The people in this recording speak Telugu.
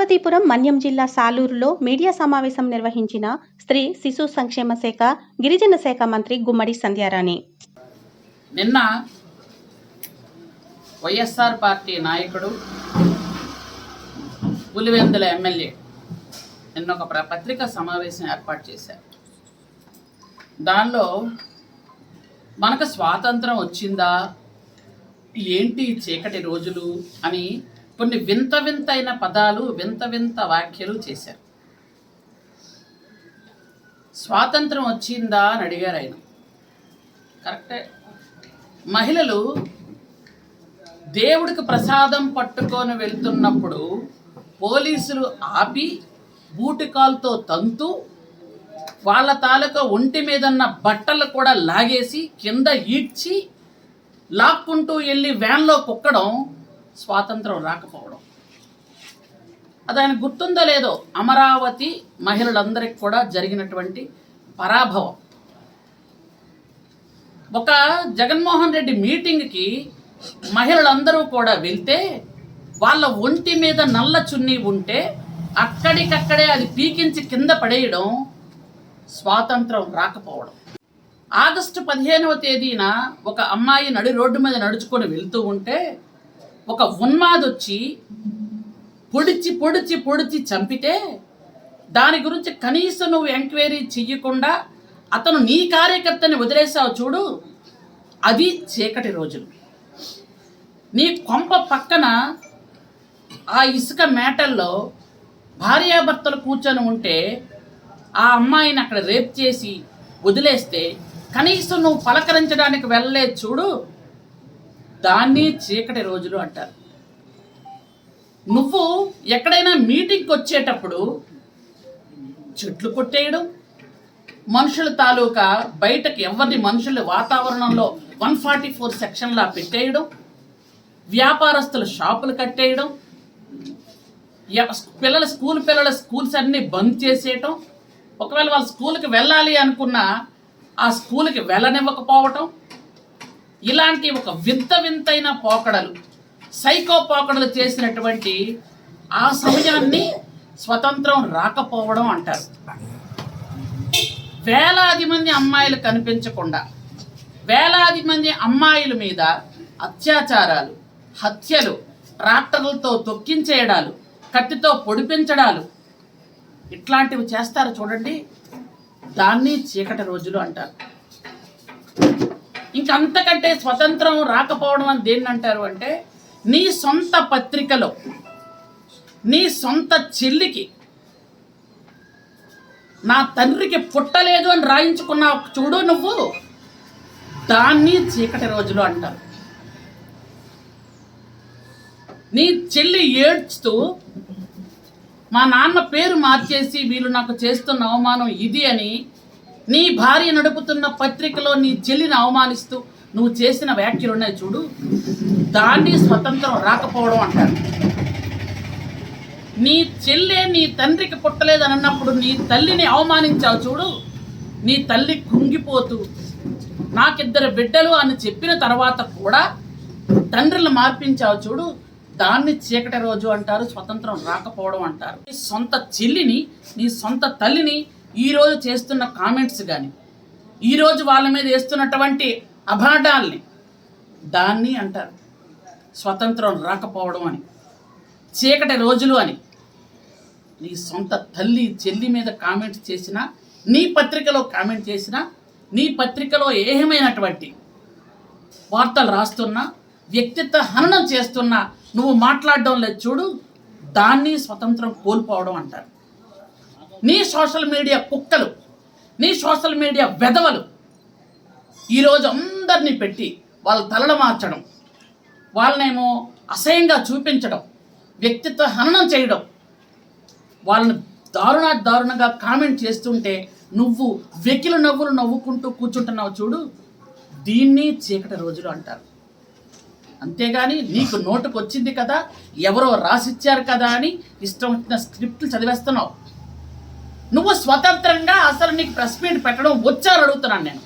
పార్వతీపురం మన్యం జిల్లా సాలూరులో మీడియా సమావేశం నిర్వహించిన స్త్రీ శిశు సంక్షేమ శాఖ గిరిజన శాఖ మంత్రి గుమ్మడి సంధ్యారాణి. నిన్న వైఎస్ఆర్ పార్టీ నాయకుడు పులివెందుల ఎమ్మెల్యే నిన్న ఒక పత్రికా సమావేశం ఏర్పాటు చేశారు. దానిలో మనకు స్వాతంత్రం వచ్చిందా, ఏంటి చీకటి రోజులు అని కొన్ని వింత వింతైన పదాలు, వింత వింత వ్యాఖ్యలు చేశారు. స్వాతంత్రం వచ్చిందా అని అడిగారు ఆయన. కరెక్టే. మహిళలు దేవుడికి ప్రసాదం పట్టుకొని వెళ్తున్నప్పుడు పోలీసులు ఆపి బూటికాలతో తంతు వాళ్ళ తాలూకా ఒంటి మీదన్న బట్టలు కూడా లాగేసి కింద ఈడ్చి లాక్కుంటూ వెళ్ళి వ్యాన్లో కుక్కడం స్వాతంత్రం రాకపోవడం. అది ఆయన గుర్తుందో లేదో, అమరావతి మహిళలందరికీ కూడా జరిగినటువంటి పరాభవం. ఒక జగన్మోహన్ రెడ్డి మీటింగ్కి మహిళలందరూ కూడా వెళ్తే వాళ్ళ ఒంటి మీద నల్ల చున్నీ ఉంటే అక్కడికక్కడే అది పీకించి కింద పడేయడం స్వాతంత్రం రాకపోవడం. ఆగస్టు 15వ తేదీన ఒక అమ్మాయి నడి రోడ్డు మీద నడుచుకొని వెళ్తూ ఉంటే ఒక ఉన్మాదొచ్చి పొడిచి పొడిచి పొడిచి చంపితే దాని గురించి కనీసం నువ్వు ఎంక్వైరీ చెయ్యకుండా అతను నీ కార్యకర్తని వదిలేసావు చూడు, అది చీకటి రోజులు. నీ కొంప పక్కన ఆ ఇసుక మేటల్లో భార్యాభర్తలు కూర్చొని ఉంటే ఆ అమ్మాయిని అక్కడ రేప్ చేసి వదిలేస్తే కనీసం నువ్వు పలకరించడానికి వెళ్ళలేదు చూడు, దాన్ని చీకటి రోజులు అంటారు. నువ్వు ఎక్కడైనా మీటింగ్కి వచ్చేటప్పుడు చెట్లు కొట్టేయడం, మనుషుల తాలూకా బయటకు ఎవరిని మనుషుల వాతావరణంలో 144 సెక్షన్లా పెట్టేయడం, వ్యాపారస్తుల షాపులు కట్టేయడం, పిల్లల స్కూల్స్ అన్నీ బంద్ చేసేయటం, ఒకవేళ వాళ్ళ స్కూల్కి వెళ్ళాలి అనుకున్నా ఆ స్కూల్కి వెళ్ళనివ్వకపోవటం, ఇలాంటి ఒక వింత వింతైన పోకడలు, సైకో పోకడలు చేసినటువంటి ఆ సమయాన్ని స్వతంత్రం రాకపోవడం అంటారు. వేలాది మంది అమ్మాయిలు కనిపించకుండా, వేలాది మంది అమ్మాయిల మీద అత్యాచారాలు, హత్యలు, ట్రాక్టర్లతో తొక్కించేయడాలు, కత్తితో పొడిపించడాలు, ఇట్లాంటివి చేస్తారు చూడండి, దాన్ని చీకటి రోజులు అంటారు. ఇంకంతకంటే స్వతంత్రం రాకపోవడం అని దేన్ని అంటారు అంటే, నీ సొంత పత్రికలో నీ సొంత చెల్లికి నా తండ్రికి పుట్టలేదు అని రాయించుకున్నావు చూడు నువ్వు, దాన్ని చీకటి రోజులు అంటారు. నీ చెల్లి ఏడ్చుతూ మా నాన్న పేరు మార్చేసి వీళ్ళు నాకు చేస్తున్న అవమానం ఇది అని నీ భార్య నడుపుతున్న పత్రికలో నీ చెల్లిని అవమానిస్తూ నువ్వు చేసిన వ్యాఖ్యలు ఉన్నాయి చూడు, దాన్ని స్వతంత్రం రాకపోవడం అంటారు. నీ చెల్లె నీ తండ్రికి పుట్టలేదని అన్నప్పుడు నీ తల్లిని అవమానించావు చూడు, నీ తల్లి కుంగిపోతూ నాకిద్దరు బిడ్డలు అని చెప్పిన తర్వాత కూడా తండ్రిని మార్పించావు చూడు, దాన్ని చీకటి రోజు అంటారు, స్వతంత్రం రాకపోవడం అంటారు. నీ సొంత చెల్లిని, నీ సొంత తల్లిని ఈరోజు చేస్తున్న కామెంట్స్ కానీ, ఈరోజు వాళ్ళ మీద వేస్తున్నటువంటి అభాడాల్ని, దాన్ని అంటారు స్వతంత్రం రాకపోవడం అని, చీకటి రోజులు అని. నీ సొంత తల్లి చెల్లి మీద కామెంట్స్ చేసినా, నీ పత్రికలో కామెంట్ చేసినా, నీ పత్రికలో ఏమైనటువంటి వార్తలు రాస్తున్నా, వ్యక్తిత్వ హననం చేస్తున్నా నువ్వు మాట్లాడడం లేదు చూడు, దాన్ని స్వతంత్రం కోల్పోవడం అంటారు. నీ సోషల్ మీడియా కుక్కలు, నీ సోషల్ మీడియా వెధవలు ఈరోజు అందరినీ పెట్టి వాళ్ళ తలలు మార్చడం, వాళ్ళనేమో అసహ్యంగా చూపించడం, వ్యక్తిత్వ హననం చేయడం, వాళ్ళని దారుణంగా కామెంట్ చేస్తుంటే నువ్వు వెకిలి నవ్వులు నవ్వుకుంటూ కూర్చుంటున్నావు చూడు, దీన్ని చీకటి రోజులు అంటారు. అంతేగాని నీకు నోటుకు వచ్చింది కదా, ఎవరో రాసిచ్చారు కదా అని ఇష్టం వచ్చిన స్క్రిప్ట్లు చదివేస్తున్నావు. నువ్వు స్వతంత్రంగా అసలు నీకు ప్రెస్ మీట్ పెట్టడం వచ్చారు అడుగుతున్నాను నేను.